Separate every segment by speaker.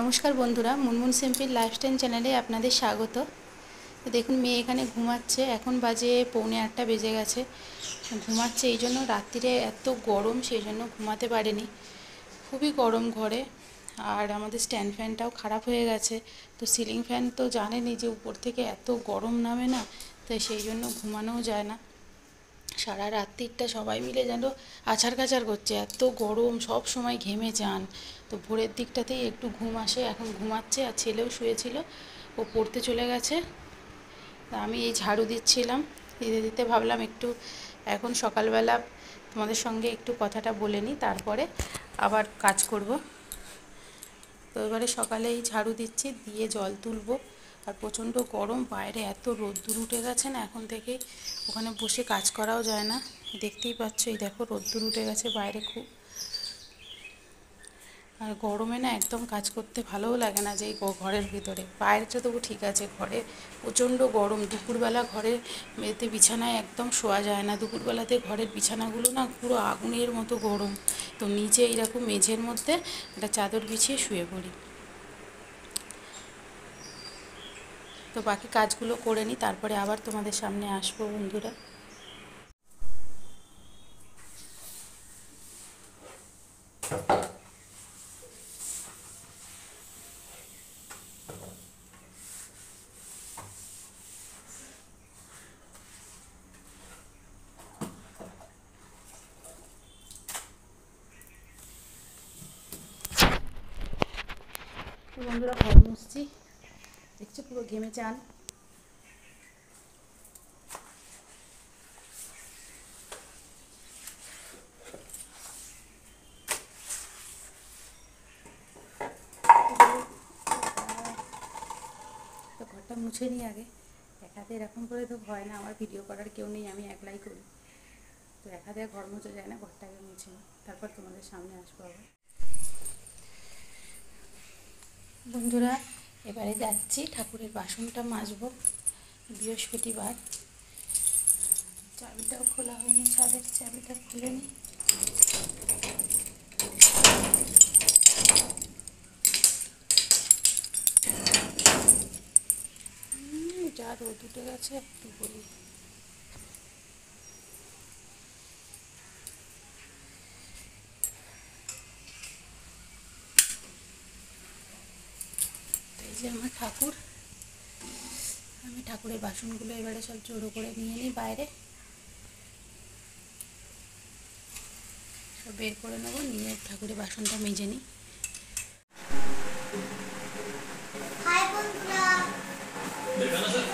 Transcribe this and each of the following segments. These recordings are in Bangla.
Speaker 1: নমস্কার বন্ধুরা, মুনমুন সিম্পল লাইফস্টাইল চ্যানেলে আপনাদের স্বাগত। তো দেখুন, মেয়ে এখানে ঘুমাচ্ছে। এখন বাজে 7:45 বেজে গেছে। ঘুমাচ্ছে এই জন্য, রাত্রিরে এত গরম সেই জন্য ঘুমাতে পারেনি। খুবই গরম ঘরে। আর আমাদের স্ট্যান্ড ফ্যানটাও খারাপ হয়ে গেছে। তো সিলিং ফ্যান তো জানেনই যে উপর থেকে এত গরম নামে না, তাই সেই জন্য ঘুমানোও যায় না। সারা রাত্রিটা সবাই মিলে যেন আছাড় কাছাড় করছে, এত গরম, সব সময় ঘেমে যান। তো ভোরের দিকটাতেই একটু ঘুম আসে, এখন ঘুমাচ্ছে। আর ছেলেও শুয়েছিল, ও পড়তে চলে গেছে। তা আমি এই ঝাড়ু দিচ্ছিলাম, দিতে দিতে ভাবলাম একটু এখন সকালবেলা তোমাদের সঙ্গে একটু কথাটা বলে নিই, তারপরে আবার কাজ করব। তো এবারে সকালে এই ঝাড়ু দিচ্ছি, দিয়ে জল তুলবো। আর প্রচণ্ড গরম, বাইরে এত রোদ্দুর উঠে গেছে না, এখন থেকে ওখানে বসে কাজ করাও যায় না। দেখতেই পাচ্ছ, এই দেখো রোদ্দুর উঠে গেছে বাইরে খুব। আর গরমে না একদম কাজ করতে ভালোও লাগে না, যে এই ঘরের ভিতরে। বাইরেটা তবু ঠিক আছে, ঘরে প্রচণ্ড গরম। দুপুরবেলা ঘরে এতে বিছানায় একদম শোয়া যায় না। দুপুরবেলাতে ঘরের বিছানাগুলো না পুরো আগুনের মতো গরম। তো নিচে এইরকম মেঝের মধ্যে একটা চাদর বিছিয়ে শুয়ে পড়ি। তো বাকি কাজগুলো করে নিই, তারপরে আবার তোমাদের সামনে আসবো বন্ধুরা। তো বন্ধুরা, ঘর মুছছি, দেখছো পুরো ঘেমে চান। তো ঘরটা মুছে নিই আগে। এক হাতে এরকম করে তো হয় না, আমার ভিডিও করার কেউ নেই, আমি একলাই করি। তো এক হাতে ঘর মুছে যায় না, ঘরটাকে মুছে নিই, তারপর তোমাদের সামনে আসবো আবার। বন্ধুরা, এবারে যাচ্ছি ঠাকুরের বাসনটা মাজবো। বৃহস্পতিবার, চাবিটাও খোলা হয়নি, ছাদের চাবিটা খুলে নিই। যা রোদ উঠে গেছে, একটু বলি। এই যে আমার ঠাকুর। আমি ঠাকুরের বাসনগুলো এবারে সব জড়ো করে নিয়ে নিই বাইরে, সব বের করে নেবো, নিয়ে ঠাকুরের বাসনটা মেজে নিই।
Speaker 2: देखा ना सर,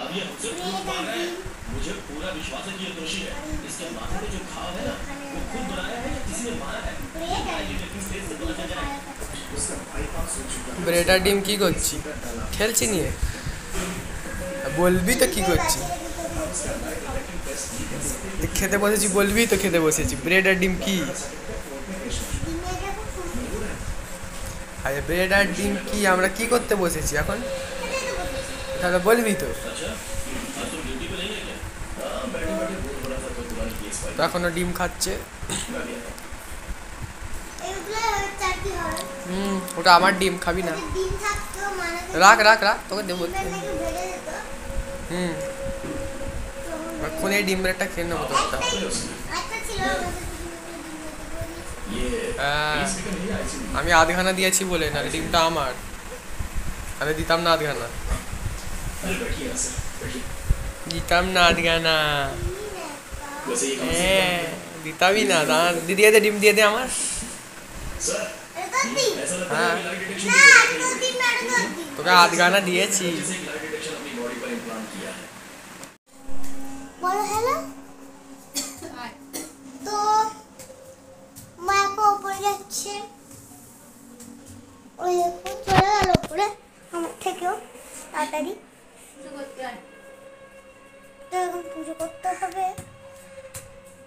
Speaker 2: अब ये हमसे पूछ पा रहा है। मुझे पूरा विश्वास है कि ये दोषी है। इसके माथे पे जो घाव है ना, वो खुद बनाया है या किसी ने मारा है। से पता चल जाए।
Speaker 3: ব্রেড আর ডিম কি করছি? খেলছি নিয়ে। বলবি তো কি করছি? খেতে বসেছি বলবি তো খেতে বসেছি। ব্রেড আর ডিম কি? আরে ব্রেড আর ডিম কি, আমরা কি করতে বসেছি এখন? তাহলে বলবি তো। তো এখনো ডিম খাচ্ছে। ওটা আমার ডিম, খাবি না? রাখ রাখ রাখ, তোকে দেবো। এক্ষুনি ডিম ব্রেডটা খেয়ে নেবো তোরটা। আমি আধখানা দিয়েছি বলে, না ডিমটা আমার। আমি দিতাম না আধখানা, দিতাম না আধখানা। হ্যাঁ, দিতামই না। দিয়ে দে ডিম, দিয়ে দে আমার। হ্যাঁ, তোকে আধখানা দিয়েছি।
Speaker 4: বলো হ্যালো। তো মা উপরে যাচ্ছে, ওই দেখুন চলে গেল উপরে আমার থেকেও তাড়াতাড়ি। তো এখন পুজো করতে হবে,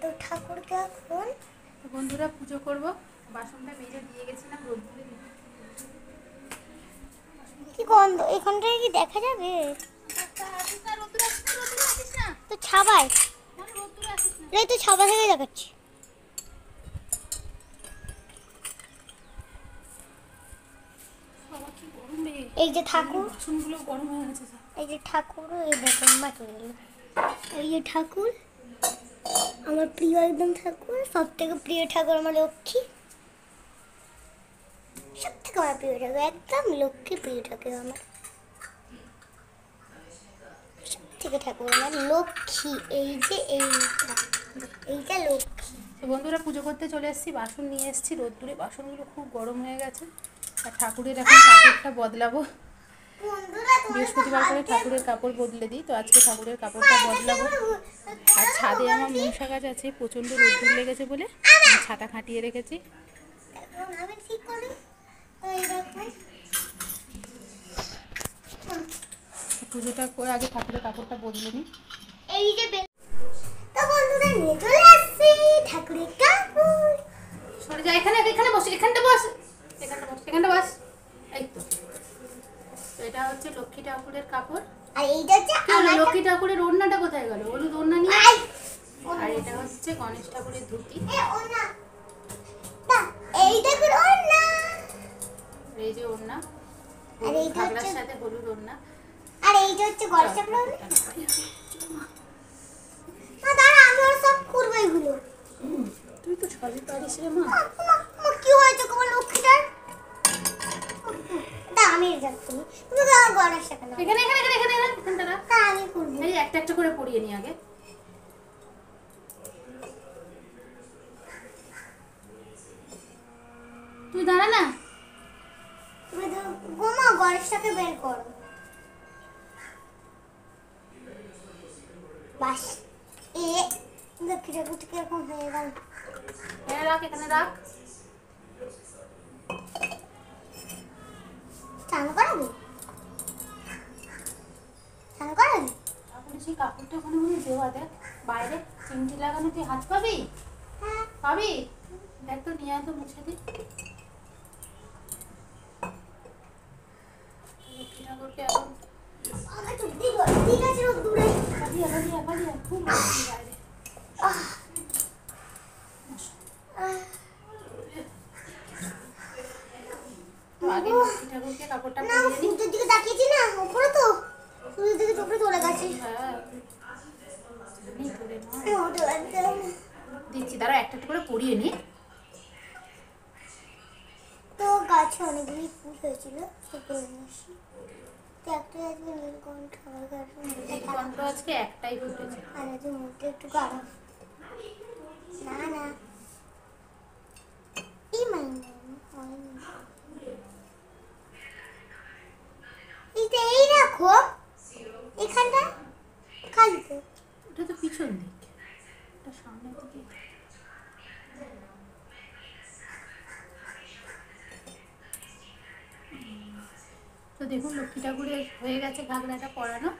Speaker 4: তো ঠাকুরকে এখন।
Speaker 1: বন্ধুরা, পুজো করব। বাসনটা মেজে দিয়ে গেছিলাম রোদ্দুরে।
Speaker 4: কি গন্ধ, এখানটায় কি দেখা যাবে? তো ছাবায়, এই তো ছাবা থেকে দেখাচ্ছি। এই যে ঠাকুর,
Speaker 1: বাসনগুলো গরম হয়ে গেছে।
Speaker 4: এই যে ঠাকুর, এই দেখুন বাটি গেল। এই যে ঠাকুর, আমার প্রিয় একদম ঠাকুর, সব থেকে প্রিয় ঠাকুর আমার লক্ষ্মী, সব থেকে আমার প্রিয় ঠাকুর, একদম লক্ষ্মী প্রিয় ঠাকুর আমার, সব থেকে ঠাকুর আমার লক্ষ্মী। এই যে এইটা লক্ষ্মী।
Speaker 1: তো বন্ধুরা পুজো করতে চলে এসেছি, বাসন নিয়ে এসেছি রোদ্দুরে, বাসনগুলো খুব গরম হয়ে গেছে। আর ঠাকুরের এখন কাপড়টা বদলাবো, বৃহস্পতিবার করে ঠাকুরের কাপড় বদলে দিই, তো আজকে ঠাকুরের কাপড়টা বদলাবো। আর ছাদে আমার মনসা গাছ আছে, প্রচণ্ড রোদ্দুর লেগেছে বলে আমি ছাতা খাটিয়ে রেখেছি।
Speaker 4: আমি ঠিক করি তো এই দেখুন
Speaker 1: পুজোটা করে আগে ঠাকুরের কাপড়টা বদলে নিই।
Speaker 4: এই যে তো বন্ধুরা নিয়ে চলে আসছি ঠাকুরের কাপড়।
Speaker 1: সরে যা, এখানে এখানে বস, এখানটা বস, এখানটা বস, এখানটা বস, এই তো। তো এটা হচ্ছে লক্ষ্মী ঠাকুরের কাপড়।
Speaker 4: আর এইটা হচ্ছে
Speaker 1: কি হলো, লক্ষ্মী ঠাকুরের ওড়নাটা কোথায় গেল? হলুদ ওড়না নিয়ে। আর এটা হচ্ছে গণেশ ঠাকুরের ধুতি।
Speaker 4: এই দেখুন ওড়না,
Speaker 1: এই যে ওড়না,
Speaker 4: আর এইটা
Speaker 1: ঘাগরার
Speaker 4: হচ্ছে,
Speaker 1: সাথে হলুদ ওড়না।
Speaker 4: আর এইটা হচ্ছে গণেশ ঠাকুরের ওড়না। দাঁড়া আমি ওর সব করবো এগুলো।
Speaker 1: তুই তো সবই পারিস রে মা।
Speaker 4: কি হয়েছে তোমার লক্ষ্মীটার? না আমি যাচ্ছি, তুমি তো আমার গণেশ ঠাকুর।
Speaker 1: এখানে এখানে এখানে এখানে এখানটা রাখ।
Speaker 4: তা আমি করবো।
Speaker 1: এই একটা একটা করে পরিয়ে নি আগে। তুই দাঁড়া না।
Speaker 4: তুমি তো গোমা গণেশটাকে বের করো। বাস এ লক্ষ্মী ঠাকুরটা কিরকম হয়ে গেল।
Speaker 1: হ্যাঁ রাখ, এখানে রাখ।
Speaker 4: স্নান করাবি, স্নান করাবি।
Speaker 1: এখন সেই কাপড়টা ওখানে মনে দেওয়া, দেখ বাইরে চিমটি লাগানো, তুই হাত পাবি?
Speaker 4: হ্যাঁ
Speaker 1: পাবি? দেখ তো নিয়ে আয় তো, মুছে দি। লক্ষ্মী ঠাকুরকে এখন
Speaker 4: আমার তো ঠিক আছে দূরে।
Speaker 1: পালিয়ে পালিয়ে পালিয়ে, খুব রোদ্দুর বাইরে। তো আগে লক্ষ্মী ঠাকুরকে কাপড়টা
Speaker 4: না
Speaker 1: পরিয়ে নি।
Speaker 4: সূর্যের দিকে তাকিয়েছি না, উপরে তো সূর্যের দিকে চোখে চলে গেছে।
Speaker 1: হ্যাঁ নেই পরে না।
Speaker 4: ওটা একদম
Speaker 1: দিচ্ছি, দাঁড়া একটা একটা করে পরিয়ে নি।
Speaker 4: তো গাছে অনেকগুলি ফুল হয়েছিল, সেগুলো নিয়ে আসি। তো একটা আজকে নীলকণ্ঠ, আমার গাছে
Speaker 1: নীলকণ্ঠ আজকে একটাই ফুটেছে।
Speaker 4: আর আজকে মুখটা একটু গাঢ়। না না এই হয়নি। এইটা এই রাখো এখানটা খালি তো।
Speaker 1: ওটা তো পিছন দিক, ওটা সামনের দিকে। তো দেখুন লক্ষ্মী ঠাকুরের হয়ে গেছে ঘাগরাটা পরানো।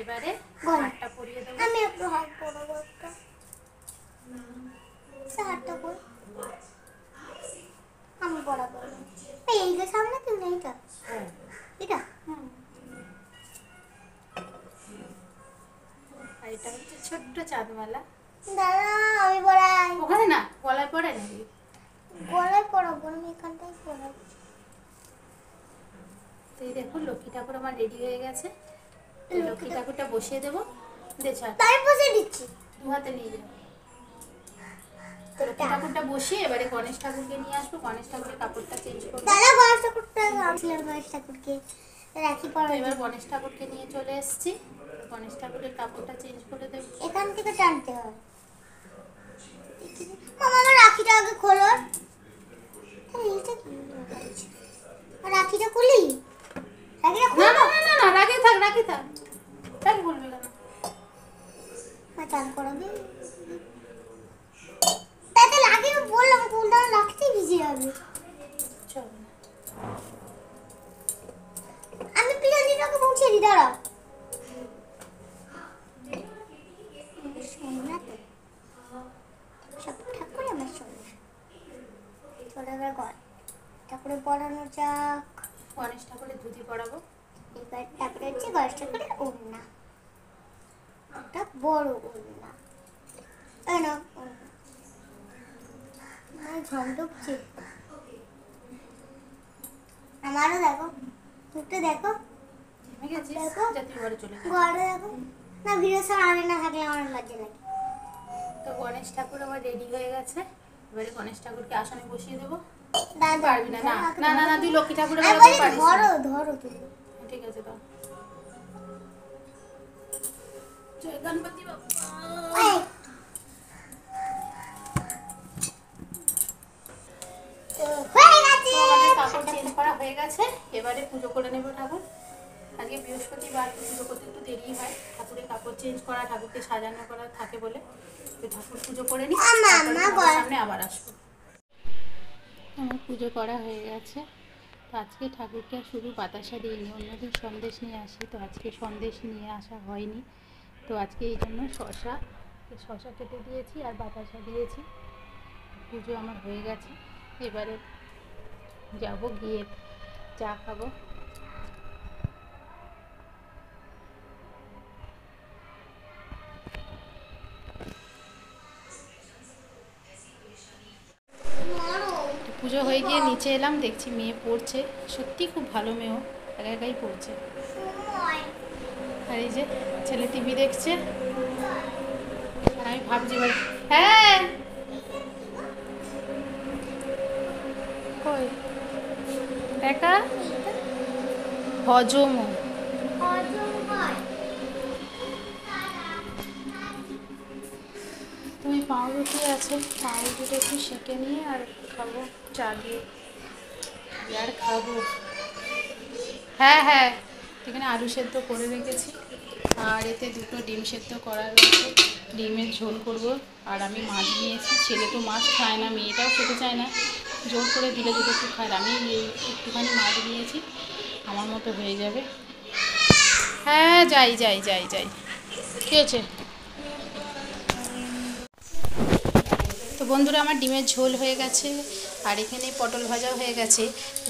Speaker 1: এবারে হারটা পরিয়ে দেবো।
Speaker 4: আমি একটু হাত পরাবো একটা, হাতটা কর আমি পরাবো। এইটা সামনে তুমি এইটা
Speaker 1: হ্যাঁ
Speaker 4: এটা
Speaker 1: হুম। আর এটা হচ্ছে ছোট্ট চাঁদমালা।
Speaker 4: দাঁড়া আমি পরাই।
Speaker 1: ওখানে না, গলায় পড়ায় নাকি?
Speaker 4: গলায় পরাবো, আমি এখানটাই পরাবো।
Speaker 1: তো এই দেখুন লক্ষ্মী ঠাকুর আমার রেডি হয়ে গেছে। এই লক্ষ্মী ঠাকুরটা বসিয়ে দেবো। দে ছাড়,
Speaker 4: তাই বসে দিচ্ছি।
Speaker 1: দু হাতে নিয়ে যাবো। লক্ষ্মী ঠাকুরটা বসিয়ে এবারে গণেশ ঠাকুরকে নিয়ে আসবো। গণেশ ঠাকুরের কাপড়টা চেঞ্জ করবো।
Speaker 4: দাদা গণেশ ঠাকুরটা আনছিলাম, গণেশ ঠাকুরকে রাখি
Speaker 1: তো
Speaker 4: পরাই।
Speaker 1: এবার গণেশ ঠাকুরকে নিয়ে চলে এসেছি। গণেশ ঠাকুরের কাপড়টা চেঞ্জ করে দেবো।
Speaker 4: এখান থেকে টানতে হয়। মামা আমার রাখিটা আগে খোলো। আরে এইটা কি হচ্ছে? রাখিটা খুলি, রাখিটা
Speaker 1: না
Speaker 4: খুলো।
Speaker 1: না না না না, রাখি থাক রাখি থাক, রাখি বলবি কেন?
Speaker 4: চান করাবি তাতে লাগে, বললাম কোনটা রাখতে ভিজে যাবে।
Speaker 1: চল না।
Speaker 4: আমি পিলানিটাকে মুছে দিই, দাঁড়া। সোনা তো সব ঠাকুর আমার সোনা। চলে এবার ঘর ঠাকুরে পড়ানো যাক।
Speaker 1: গণেশ ঠাকুরের ধুতি পরাবো।
Speaker 4: এবার তারপরে হচ্ছে গণেশ ঠাকুরের ওড়না, একটা বড় ওড়না। এই না ঝন্ডুকছে আমারও দেখো মুখটা দেখো,
Speaker 1: থেমে গেছিস
Speaker 4: দেখো।
Speaker 1: যা তুই ঘরে চলে যা।
Speaker 4: ঘরে দেখো। না ভিডিও সব আগে না থাকলে আমার লজ্জা লাগে।
Speaker 1: তো গণেশ ঠাকুর আমার রেডি হয়ে গেছে, এবারে গণেশ ঠাকুরকে আসনে বসিয়ে দেবো।
Speaker 4: দাদা
Speaker 1: পারবি না, না না না না, তুই লক্ষ্মী ঠাকুরের
Speaker 4: আমি
Speaker 1: বেলাতেও
Speaker 4: বলি
Speaker 1: পারিস
Speaker 4: ধরো
Speaker 1: না।
Speaker 4: ধরো তুমি।
Speaker 1: ঠিক আছে দাও। জয় গণপতি বাপ্পা।
Speaker 4: এই, তো হয়ে গেছে।
Speaker 1: তো আমাদের কাপড় চেঞ্জ করা হয়ে গেছে, এবারে পুজো করে নেবো ঠাকুর। আজকে বৃহস্পতিবার, তো পুজো করতে একটু দেরি হয়, ঠাকুরের কাপড় চেঞ্জ করা, ঠাকুরকে সাজানো করা থাকে বলে। তো ঠাকুর পুজো করে নিই, তারপরে তোমাদের সামনে আবার আসবো। আমার পুজো করা হয়ে গেছে। তো আজকে ঠাকুরকে শুধু বাতাসা দিইনি, অন্যদিন সন্দেশ নিয়ে আসি, তো আজকে সন্দেশ নিয়ে আসা হয়নি। তো আজকে এই জন্য শশা কেটে দিয়েছি আর বাতাসা দিয়েছি। পুজো আমার হয়ে গেছে, এবারে যাব গিয়ে চা খাবো। পুজো হয়ে গিয়ে নিচে এলাম, দেখছি মেয়ে পড়ছে, সত্যি খুব ভালো মেয়েও, একা একাই পড়ছে। আর এই যে ছেলে টিভি দেখছে, আর আমি ভাবছি এবার হ্যাঁ কই একা হজম তুমি পাউরুটি আছে, পাউরুটিটা একটু সেঁকে নিয়ে আর খাবো চা দিয়ে, আর খাবো। হ্যাঁ হ্যাঁ, এখানে আলু সেদ্ধ করে রেখেছি, আর এতে দুটো ডিম সেদ্ধ করা রয়েছে, ডিমের ঝোল করব। আর আমি মাছ নিয়েছি, ছেলে তো মাছ খায় না, মেয়েটাও খেতে চায় না, জোর করে দিলে যদি একটু খায়। আমি একটুখানি মাছ নিয়েছি, আমার মতো হয়ে যাবে। হ্যাঁ যাই যাই যাই যাই, কী হয়েছে? তো বন্ধুরা আমার ডিমের ঝোল হয়ে গেছে, আর এখানে পটল ভাজা হয়ে গেছে।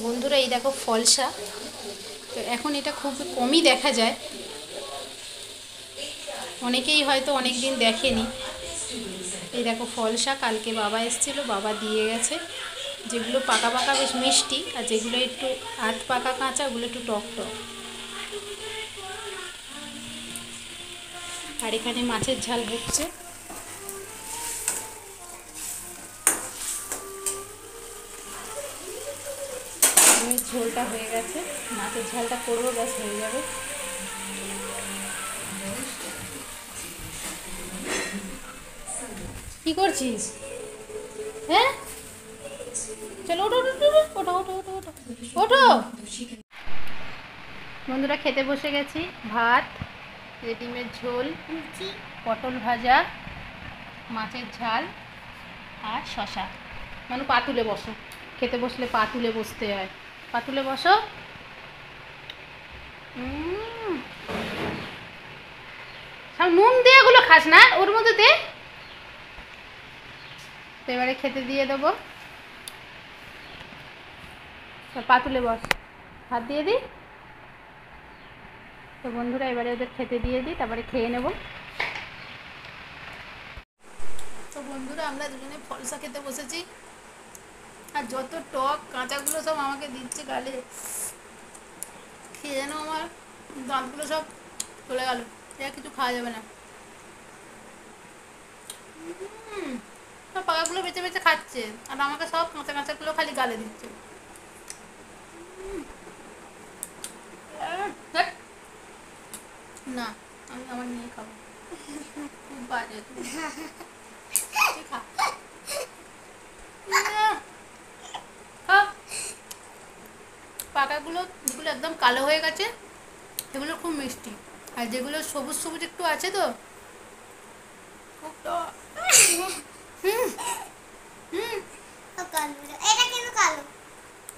Speaker 1: বন্ধুরা এই দেখো ফলসা, তো এখন এটা খুব কমই দেখা যায়, অনেকেই হয়তো অনেক দিন দেখেনি। এই দেখো ফলসা, কালকে বাবা এসেছিল, বাবা দিয়ে গেছে। যেগুলো পাকা পাকা বেশ মিষ্টি, আর যেগুলো একটু আধ পাকা কাঁচা ওগুলো একটু টক টক। আর এখানে মাছের ঝাল হচ্ছে। ডিমের ঝোলটা হয়ে গেছে, মাছের ঝালটা করবো, ব্যাস হয়ে যাবে। কি করছিস? হ্যাঁ চলো ওঠো ওঠো ওঠো ওঠো ওঠো ওঠো ওঠো। বন্ধুরা খেতে বসে গেছি, ভাত, ডিমের ঝোল, পটল ভাজা, মাছের ঝাল আর শশা। মানে পা তুলে বসো, খেতে বসলে পা তুলে বসতে হয়, পা তুলে বসো। সব নুন দিয়ে এগুলো খাস না, ওর মধ্যে দে। তো এবারে খেতে দিয়ে দেবো, পা তুলে বস, ভাত দিয়ে দিই। তো বন্ধুরা এবারে ওদের খেতে দিয়ে দিই, তারপরে খেয়ে নেব। তো বন্ধুরা আমরা দুজনে ফলসা খেতে বসেছি, আর যত টক কাঁচাগুলো সব আমাকে দিচ্ছে গালে, খেয়ে যেন আমার দাঁতগুলো সব চলে গেল, এটা কিছু খাওয়া যাবে না। সব পাকাগুলো বেঁচে বেঁচে খাচ্ছে, আর আমাকে সব কাঁচা কাঁচাগুলো খালি গালে দিচ্ছে। না আমি আমার নিয়ে খাবো, খুব বাজে। খা পাকাগুলো যেগুলো একদম কালো হয়ে গেছে সেগুলো খুব মিষ্টি, আর যেগুলো সবুজ সবুজ একটু আছে তো খুব টক।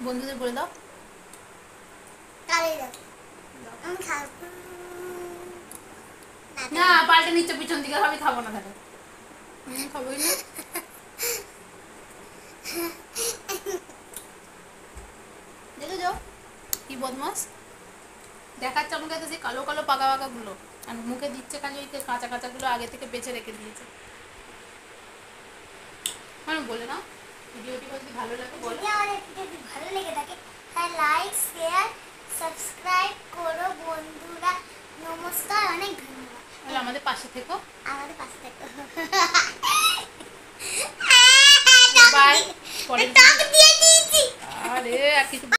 Speaker 1: বন্ধুদের বলে দাও না, পাল্টে নিচ্ছে পিছন দিকে, আমি খাবো না, তাহলে খাবোই না। দেখে যাও কি বদমাস দেখাচ্ছে আমাকে, তো সেই কালো কালো পাকা পাকাগুলো, আর মুখে দিচ্ছে খালি ওই কাঁচা কাঁচাগুলো আগে থেকে বেছে রেখে দিয়েছে। মানে বলে না ভিডিওটি যদি ভালো লাগে বলো,
Speaker 4: ভালো লেগে থাকে লাইক শেয়ার সাবস্ক্রাইব করো বন্ধুরা। নমস্কার, অনেক ধন্যবাদ।
Speaker 1: তাহলে আমাদের পাশে থেকো।
Speaker 4: আমাদের পাশে থাকো।
Speaker 1: বাই। পরে
Speaker 4: টাক দিয়ে দিয়েছি।
Speaker 1: আরে আর কিছু